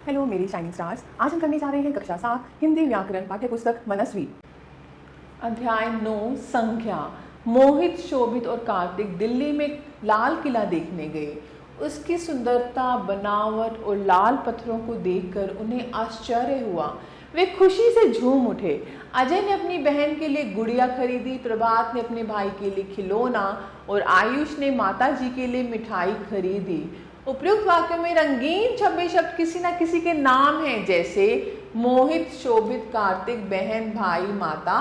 Hello मेरी shining stars, आज हम करने जा रहे हैं कक्षा 7 हिंदी व्याकरण पाठ्य पुस्तक मनस्वी अध्याय 9 संख्या। मोहित, शोभित और कार्तिक दिल्ली में लाल किला देखने गए। उसकी सुंदरता, बनावट और लाल पत्थरों को देखकर उन्हें आश्चर्य हुआ। वे खुशी से झूम उठे। अजय ने अपनी बहन के लिए गुड़िया खरीदी, प्रभात ने अपने भाई के लिए खिलौना और आयुष ने माता जी के लिए मिठाई खरीदी। उपयुक्त वाक्यों में रंगीन छपे शब्द किसी न किसी के नाम हैं, जैसे मोहित, शोभित, कार्तिक, बहन, भाई, माता,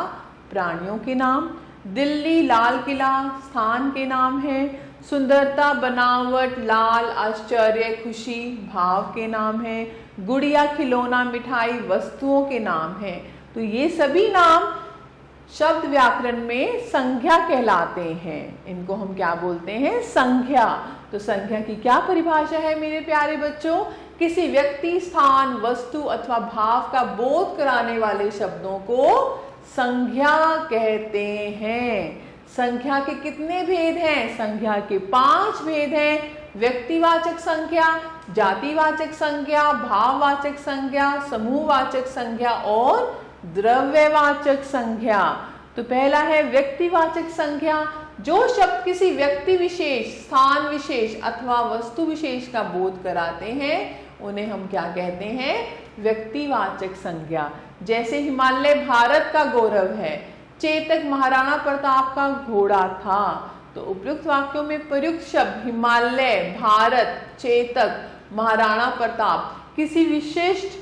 प्राणियों के नाम। दिल्ली, लाल किला, स्थान के नाम हैं। सुंदरता, बनावट, लाल, आश्चर्य, खुशी, भाव के नाम हैं। गुड़िया, खिलौना, मिठाई, वस्तुओं के नाम हैं। तो ये सभी नाम शब्द व्याकरण में संज्ञा कहलाते हैं। इनको हम क्या बोलते हैं? संज्ञा। तो संज्ञा की क्या परिभाषा है मेरे प्यारे बच्चों? किसी व्यक्ति, स्थान, वस्तु अथवा भाव का बोध कराने वाले शब्दों को संज्ञा कहते हैं। संख्या के कितने भेद हैं? संख्या के 5 भेद हैं। व्यक्तिवाचक संख्या, जातिवाचक संज्ञा, भाववाचक संज्ञा, समूहवाचक संज्ञा और द्रव्यवाचक संज्ञा। तो पहला है व्यक्तिवाचक संज्ञा। जो शब्द किसी व्यक्ति विशेष, स्थान विशेष अथवा वस्तु विशेष का बोध कराते हैं उन्हें हम क्या कहते हैं? व्यक्तिवाचक संज्ञा। जैसे हिमालय भारत का गौरव है, चेतक महाराणा प्रताप का घोड़ा था। तो उपयुक्त वाक्यों में प्रयुक्त शब्द हिमालय, भारत, चेतक, महाराणा प्रताप किसी विशिष्ट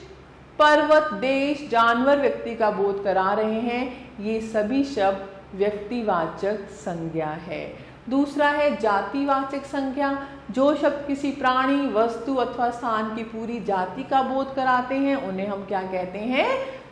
पर्वत, देश, जानवर, व्यक्ति का बोध करा रहे हैं। ये सभी शब्द व्यक्तिवाचक संज्ञा है। दूसरा है जातिवाचक संज्ञा। जो शब्द किसी प्राणी, वस्तु अथवा स्थान की पूरी जाति का बोध कराते हैं उन्हें हम क्या कहते हैं?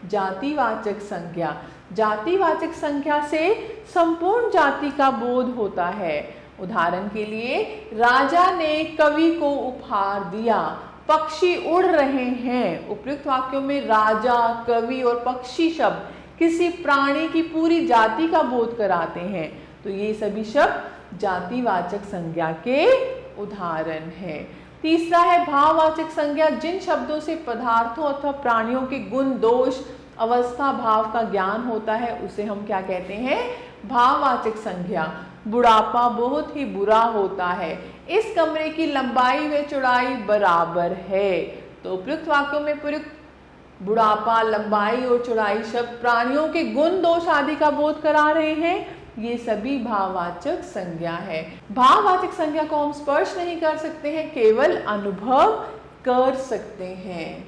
जातिवाचक संज्ञा। जातिवाचक संज्ञा से संपूर्ण जाति का बोध होता है। उदाहरण के लिए, राजा ने कवि को उपहार दिया। पक्षी उड़ रहे हैं। उपयुक्त वाक्यों में राजा, कवि और पक्षी शब्द किसी प्राणी की पूरी जाति का बोध कराते हैं। तो ये सभी शब्द जातिवाचक संज्ञा के उदाहरण हैं। तीसरा है भाववाचक संज्ञा। जिन शब्दों से पदार्थों अथवा प्राणियों के गुण, दोष, अवस्था, भाव का ज्ञान होता है उसे हम क्या कहते हैं? भाववाचक संज्ञा। बुढ़ापा बहुत ही बुरा होता है। इस कमरे की लंबाई व चौड़ाई बराबर है। तो उपयुक्त वाक्यों में प्रयुक्त बुढ़ापा, लंबाई और चौड़ाई शब्द प्राणियों के गुण, दोष आदि का बोध करा रहे हैं। ये सभी भाववाचक संज्ञा है। भाववाचक संज्ञा को हम स्पर्श नहीं कर सकते हैं, केवल अनुभव कर सकते हैं।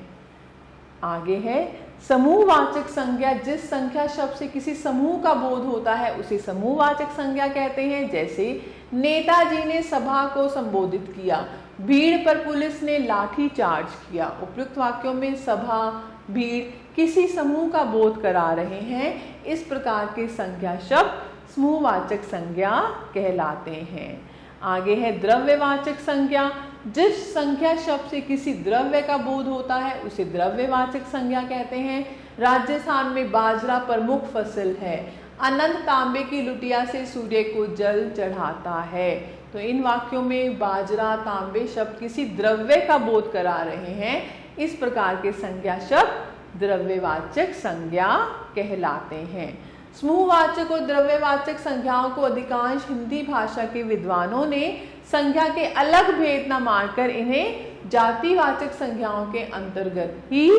आगे है समूहवाचक संज्ञा। जिस संख्या शब्द से किसी समूह का बोध होता है उसे समूहवाचक संज्ञा कहते हैं। जैसे नेताजी ने सभा को संबोधित किया, भीड़ पर पुलिस ने लाठी चार्ज किया। उपयुक्त वाक्यों में सभा, भीड़ किसी समूह का बोध करा रहे हैं। इस प्रकार के संज्ञा शब्द समूहवाचक संज्ञा कहलाते हैं। आगे है द्रव्यवाचक संज्ञा। जिस संख्या शब्द से किसी द्रव्य का बोध होता है उसे द्रव्यवाचक संज्ञा कहते हैं। राजस्थान में बाजरा प्रमुख फसल है। अनंत तांबे की लुटिया से सूर्य को जल चढ़ाता है। तो इन वाक्यों में बाजरा, तांबे शब्द किसी द्रव्य का बोध करा रहे हैं। इस प्रकार के संज्ञा शब्द द्रव्यवाचक संज्ञा कहलाते हैं। समूहवाचक और द्रव्यवाचक संज्ञाओं को अधिकांश हिंदी भाषा के विद्वानों ने संज्ञा के अलग भेद न मानकर इन्हें जातिवाचक संज्ञाओं के अंतर्गत ही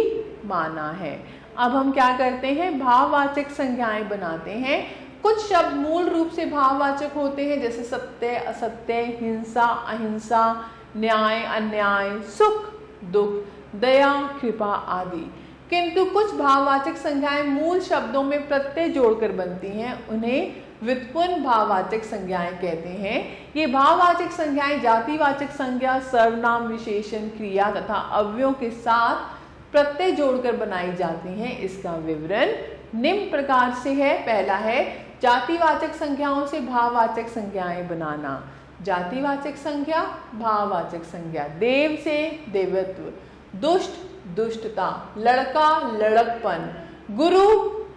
माना है। अब हम क्या करते हैं? भाववाचक संज्ञाएं बनाते हैं। कुछ शब्द मूल रूप से भाववाचक होते हैं, जैसे सत्य, असत्य, हिंसा, अहिंसा, न्याय, अन्याय, सुख, दुख, दया, कृपा आदि। किंतु कुछ भाववाचक संज्ञाएं मूल शब्दों में प्रत्यय जोड़कर बनती हैं, उन्हें व्युत्पन्न भाववाचक संज्ञाएं कहते हैं। ये भाववाचक संज्ञाएं जातिवाचक संज्ञा, सर्वनाम, विशेषण, क्रिया तथा अव्ययों के साथ प्रत्यय जोड़कर बनाई जाती हैं। इसका विवरण निम्न प्रकार से है। पहला है जातिवाचक संज्ञाओं से भाववाचक संज्ञाएं बनाना। जातिवाचक संज्ञा, भाववाचक संज्ञा। देव से देवत्व, दुष्ट, दुष्टता, लड़का, लड़कपन, गुरु,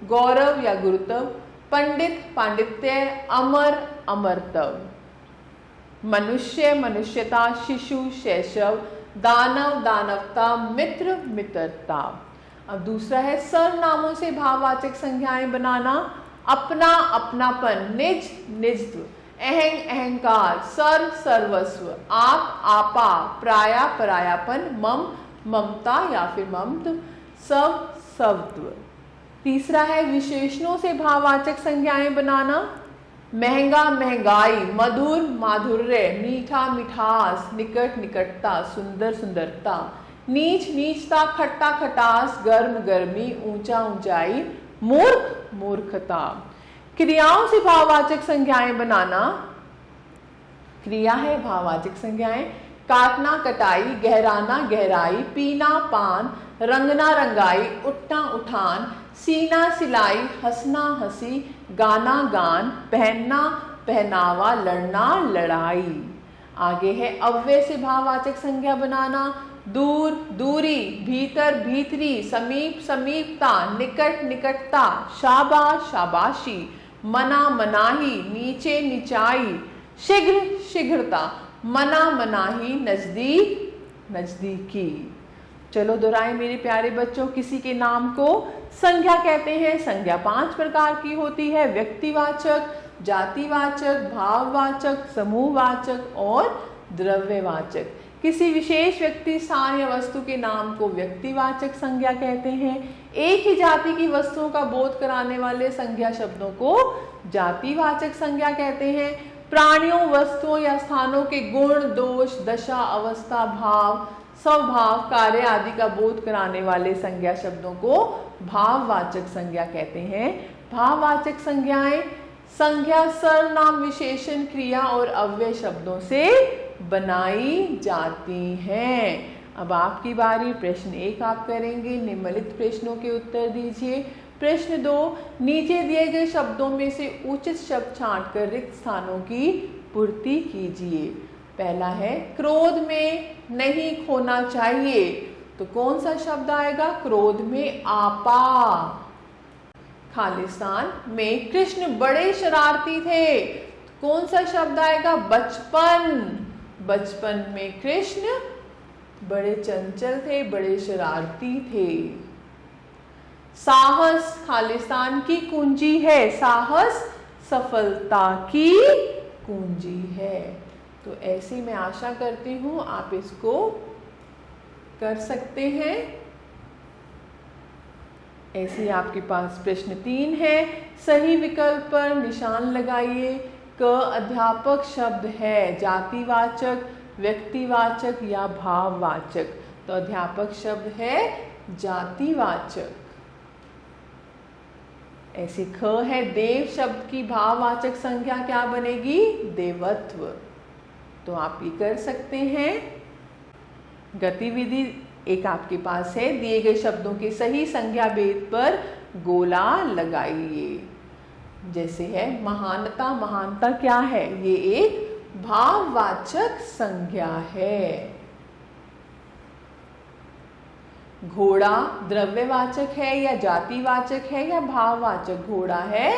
गौरव या गुरुत्व, पंडित, पांडित्य, अमर, अमरत्व, मनुष्य, मनुष्यता, शिशु, शैशव, दानव दानवता, मित्र मित्रता। अब दूसरा है सर्वनामों से भाववाचक संज्ञाएं बनाना। अपना अपनापन, निज निजत्व, अहंग अहंकार, सर्व सर्वस्व, आप आपा, पराया परायापन, मम ममता या फिर ममत्व, सव सवत्व। तीसरा है विशेषणों से भाववाचक संज्ञाएं बनाना। महंगा महंगाई, मधुर माधुर्य, मीठा मिठास, निकट निकटता, सुंदर सुंदरता। नीच नीचता, खट्टा खटास, गर्म गर्मी, ऊंचा ऊंचाई, मूर्ख मूर्खता। क्रियाओं से भाववाचक संज्ञाएं बनाना। क्रिया है भाववाचक संज्ञाएं। काटना कटाई, गहराना गहराई, पीना पान, रंगना रंगाई, उठना उठान, सीना सिलाई, हंसना हंसी, गाना गान, पहनना पहनावा, लड़ना लड़ाई। आगे है अव्यय से भाववाचक संज्ञा बनाना। दूर दूरी, भीतर भीतरी, समीप समीपता, निकट निकटता, शाबाश शाबाशी, मना मनाही, नीचे निचाई, शीघ्र शीघ्रता, मना मनाही, नजदीक नजदीकी। चलो दोहराएं मेरे प्यारे बच्चों, किसी के नाम को संज्ञा कहते हैं। संज्ञा 5 प्रकार की होती है, व्यक्तिवाचक, जातिवाचक, भाववाचक, समूहवाचक और द्रव्यवाचक। किसी विशेष व्यक्ति, स्थान या वस्तु के नाम को व्यक्तिवाचक संज्ञा कहते हैं। एक ही जाति की वस्तुओं का बोध कराने वाले संज्ञा शब्दों को जातिवाचक संज्ञा कहते हैं। प्राणियों, वस्तुओं या स्थानों के गुण, दोष, दशा, अवस्था, भाव, स्वभाव, कार्य आदि का बोध कराने वाले संज्ञा शब्दों को भाववाचक संज्ञा कहते हैं। भाववाचक संज्ञाएं संज्ञा सर्वनाम, विशेषण, क्रिया और अव्यय शब्दों से बनाई जाती हैं। अब आपकी बारी। प्रश्न 1 आप करेंगे। निम्नलिखित प्रश्नों के उत्तर दीजिए। प्रश्न 2, नीचे दिए गए शब्दों में से उचित शब्द छांटकर रिक्त स्थानों की पूर्ति कीजिए। पहला है क्रोध में नहीं खोना चाहिए, तो कौन सा शब्द आएगा? क्रोध में आपा। खालिस्तान में कृष्ण बड़े शरारती थे, तो कौन सा शब्द आएगा? बचपन। बचपन में कृष्ण बड़े चंचल थे, बड़े शरारती थे। साहस खालिस्तान की कुंजी है। साहस सफलता की कुंजी है। तो ऐसी मैं आशा करती हूं आप इसको कर सकते हैं। ऐसे आपके पास प्रश्न 3 है। सही विकल्प पर निशान लगाइए। क अध्यापक शब्द है जातिवाचक, व्यक्तिवाचक या भाववाचक? तो अध्यापक शब्द है जातिवाचक। ऐसे ख है देव शब्द की भाववाचक संज्ञा क्या बनेगी? देवत्व। तो आप ये कर सकते हैं। गतिविधि 1 आपके पास है। दिए गए शब्दों के सही संज्ञा भेद पर गोला लगाइए। जैसे है महानता। महानता क्या है? ये एक भाववाचक संज्ञा है। घोड़ा द्रव्यवाचक है या जातिवाचक है या भाववाचक? घोड़ा है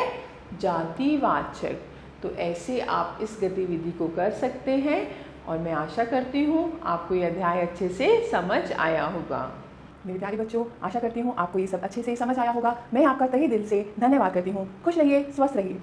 जातिवाचक। तो ऐसे आप इस गतिविधि को कर सकते हैं और मैं आशा करती हूँ आपको यह अध्याय अच्छे से समझ आया होगा। मेरे प्यारे बच्चों, आशा करती हूँ आपको ये सब अच्छे से समझ आया होगा। मैं आपका तहे दिल से धन्यवाद करती हूँ। खुश रहिए, स्वस्थ रहिए।